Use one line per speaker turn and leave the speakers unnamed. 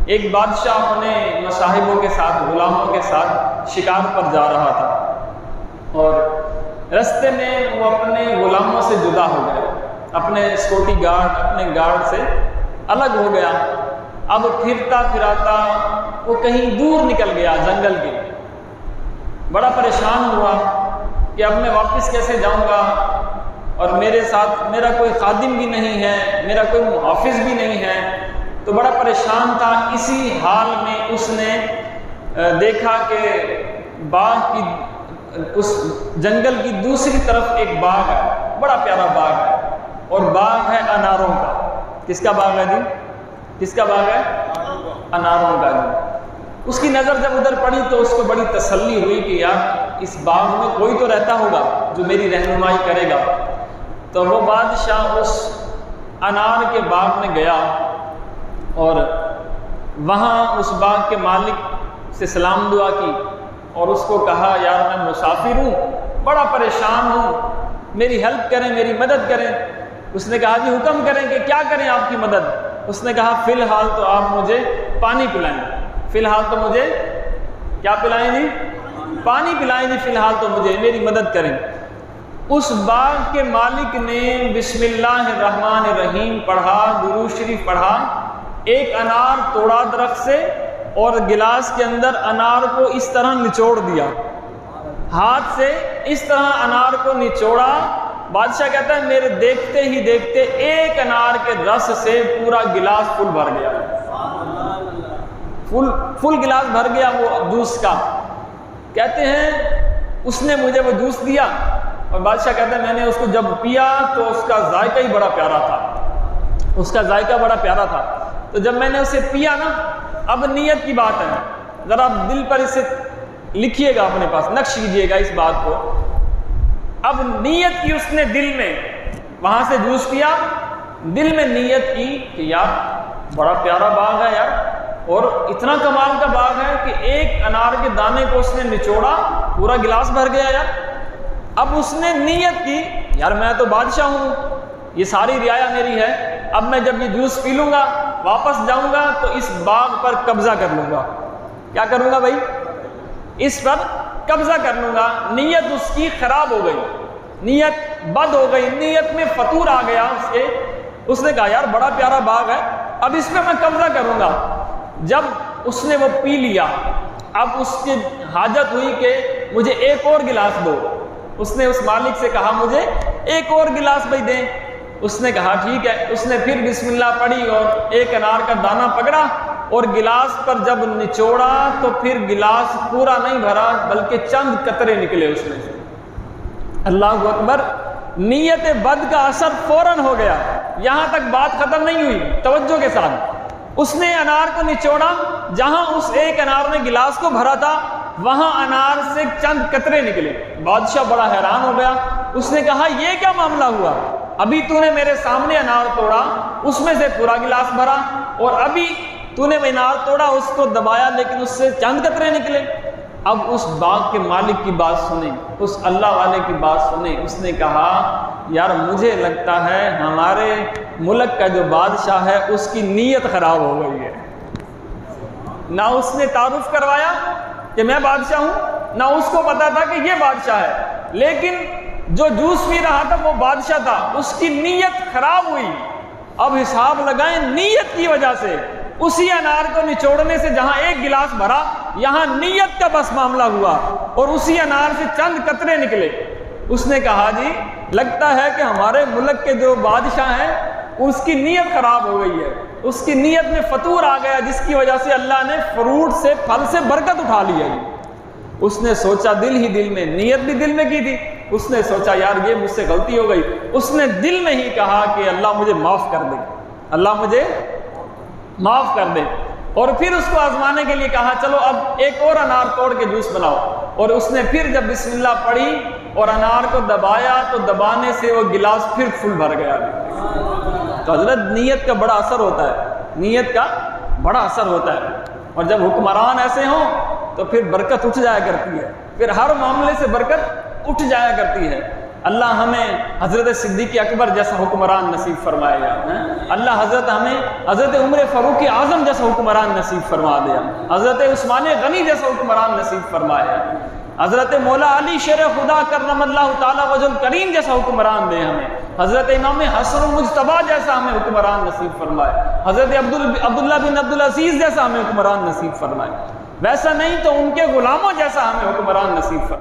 ایک بادشاہ اپنے مصاحبوں کے ساتھ، غلاموں کے ساتھ شکار پر جا رہا تھا، اور رستے میں وہ اپنے غلاموں سے جدا ہو گیا، اپنے سیکورٹی گارڈ، اپنے گارڈ سے الگ ہو گیا۔ اب پھرتا پھراتا وہ کہیں دور نکل گیا جنگل کے، بڑا پریشان ہوا کہ اب میں واپس کیسے جاؤں گا، اور میرے ساتھ میرا کوئی خادم بھی نہیں ہے، میرا کوئی محافظ بھی نہیں ہے، تو بڑا پریشان تھا۔ اسی حال میں اس نے دیکھا کہ باغ کی، اس جنگل کی دوسری طرف ایک باغ ہے، بڑا پیارا باغ ہے، اور باغ ہے اناروں کا۔ کس کا باغ ہے جی؟ کس کا باغ ہے؟ اناروں کا جی۔ اس کی نظر جب ادھر پڑی تو اس کو بڑی تسلی ہوئی کہ یار اس باغ میں کوئی تو رہتا ہوگا جو میری رہنمائی کرے گا۔ تو وہ بادشاہ اس انار کے باغ میں گیا، اور وہاں اس باغ کے مالک سے سلام دعا کی، اور اس کو کہا یار میں مسافر ہوں، بڑا پریشان ہوں، میری ہیلپ کریں، میری مدد کریں۔ اس نے کہا جی حکم کریں کہ کیا کریں آپ کی مدد؟ اس نے کہا فی الحال تو آپ مجھے پانی پلائیں، فی الحال تو مجھے کیا پلائیں جی؟ پانی پلائیں جی، فی الحال تو مجھے میری مدد کریں۔ اس باغ کے مالک نے بسم اللہ الرحمن الرحیم پڑھا، درود شریف پڑھا، ایک انار توڑا درخت سے، اور گلاس کے اندر انار کو اس طرح نچوڑ دیا، ہاتھ سے اس طرح انار کو نچوڑا۔ بادشاہ کہتا ہے میرے دیکھتے ہی دیکھتے ایک انار کے رس سے پورا گلاس فل بھر گیا، فل گلاس بھر گیا وہ جوس کا۔ کہتے ہیں اس نے مجھے وہ جوس دیا، اور بادشاہ کہتا ہے میں نے اس کو جب پیا تو اس کا ذائقہ ہی بڑا پیارا تھا، اس کا ذائقہ بڑا پیارا تھا۔ تو جب میں نے اسے پیا نا، اب نیت کی بات ہے، ذرا آپ دل پر اسے لکھیے گا، اپنے پاس نقش کیجیے گا اس بات کو۔ اب نیت کی اس نے دل میں، وہاں سے جوس پیا، دل میں نیت کی کہ یار بڑا پیارا باغ ہے یار، اور اتنا کمال کا باغ ہے کہ ایک انار کے دانے کو اس نے نچوڑا، پورا گلاس بھر گیا یار۔ اب اس نے نیت کی یار میں تو بادشاہ ہوں، یہ ساری رعایا میری ہے، اب میں جب یہ جوس پی لوں گا واپس جاؤں گا تو اس باغ پر قبضہ کر لوں گا۔ کیا کروں گا بھائی؟ اس پر قبضہ کر لوں گا۔ نیت اس کی خراب ہو گئی، نیت بد ہو گئی، نیت میں فتور آ گیا اس نے کہا یار بڑا پیارا باغ ہے، اب اس پہ میں قبضہ کروں گا۔ جب اس نے وہ پی لیا، اب اس کی حاجت ہوئی کہ مجھے ایک اور گلاس دو۔ اس نے اس مالک سے کہا مجھے ایک اور گلاس بھائی دیں۔ اس نے کہا ٹھیک ہے۔ اس نے پھر بسم اللہ پڑھی اور ایک انار کا دانہ پکڑا اور گلاس پر جب نچوڑا تو پھر گلاس پورا نہیں بھرا بلکہ چند قطرے نکلے اس میں سے۔ اللہ اکبر۔ نیت بد کا اثر فوراً ہو گیا، یہاں تک بات ختم نہیں ہوئی، توجہ کے ساتھ۔ اس نے انار کو نچوڑا، جہاں اس ایک انار نے گلاس کو بھرا تھا وہاں انار سے چند قطرے نکلے۔ بادشاہ بڑا حیران ہو گیا، اس نے کہا یہ کیا معاملہ ہوا؟ ابھی تو نے میرے سامنے انار توڑا، اس میں سے پورا گلاس بھرا، اور ابھی تو نے انار توڑا، اس کو دبایا لیکن اس سے چند قطرے نکلے۔ اب اس باغ کے مالک کی بات سنیں، اس اللہ والے کی بات سنیں۔ اس نے کہا یار مجھے لگتا ہے ہمارے ملک کا جو بادشاہ ہے اس کی نیت خراب ہو گئی ہے۔ نہ اس نے تعارف کروایا کہ میں بادشاہ ہوں، نہ اس کو پتا تھا کہ یہ بادشاہ ہے، لیکن جو جوس پی رہا تھا وہ بادشاہ تھا، اس کی نیت خراب ہوئی۔ اب حساب لگائیں، نیت کی وجہ سے اسی انار کو نچوڑنے سے جہاں ایک گلاس بھرا، یہاں نیت کا بس معاملہ ہوا اور اسی انار سے چند قطرے نکلے۔ اس نے کہا جی لگتا ہے کہ ہمارے ملک کے جو بادشاہ ہیں اس کی نیت خراب ہو گئی ہے، اس کی نیت میں فتور آ گیا جس کی وجہ سے اللہ نے فروٹ سے، پھل سے برکت اٹھا لی ہے۔ اس نے سوچا دل ہی دل میں، نیت بھی دل میں کی تھی، اس نے سوچا یار یہ مجھ سے غلطی ہو گئی۔ اس نے دل میں ہی کہا کہ اللہ مجھے معاف کر دے، اللہ مجھے معاف کر دے، اور پھر اس کو آزمانے کے لیے کہا چلو اب ایک اور انار توڑ کے جوس بناؤ۔ اور اس نے پھر جب بسم اللہ پڑھی اور انار کو دبایا تو دبانے سے وہ گلاس پھر فل بھر گیا۔ تو حضرت نیت کا بڑا اثر ہوتا ہے، نیت کا بڑا اثر ہوتا ہے، اور جب حکمران ایسے ہوں تو پھر برکت اٹھ جایا کرتی ہے، پھر ہر معاملے سے برکت اٹھ جایا کرتی ہے۔ اللہ ہمیں حضرت صدیق اکبر جیسا حکمران نصیب فرمائے گا، اللہ حضرت عمر فاروق اعظم جیسا حکمران نصیب فرما دے، حضرت عثمان غنی جیسا حکمران نصیب فرمائے، حضرت مولا علی شیر خدا کرم اللہ تعالی وجہ کریم جیسا حکمران دے ہمیں، حضرت امام حسن المجتبیٰ جیسا ہمیں حکمران نصیب فرمائے، حضرت عبداللہ بن عبدالعزیز جیسا ہمیں حکمران نصیب فرمائے، ویسا نہیں تو ان کے غلاموں جیسا ہمیں حکمران نصیب فرمائے۔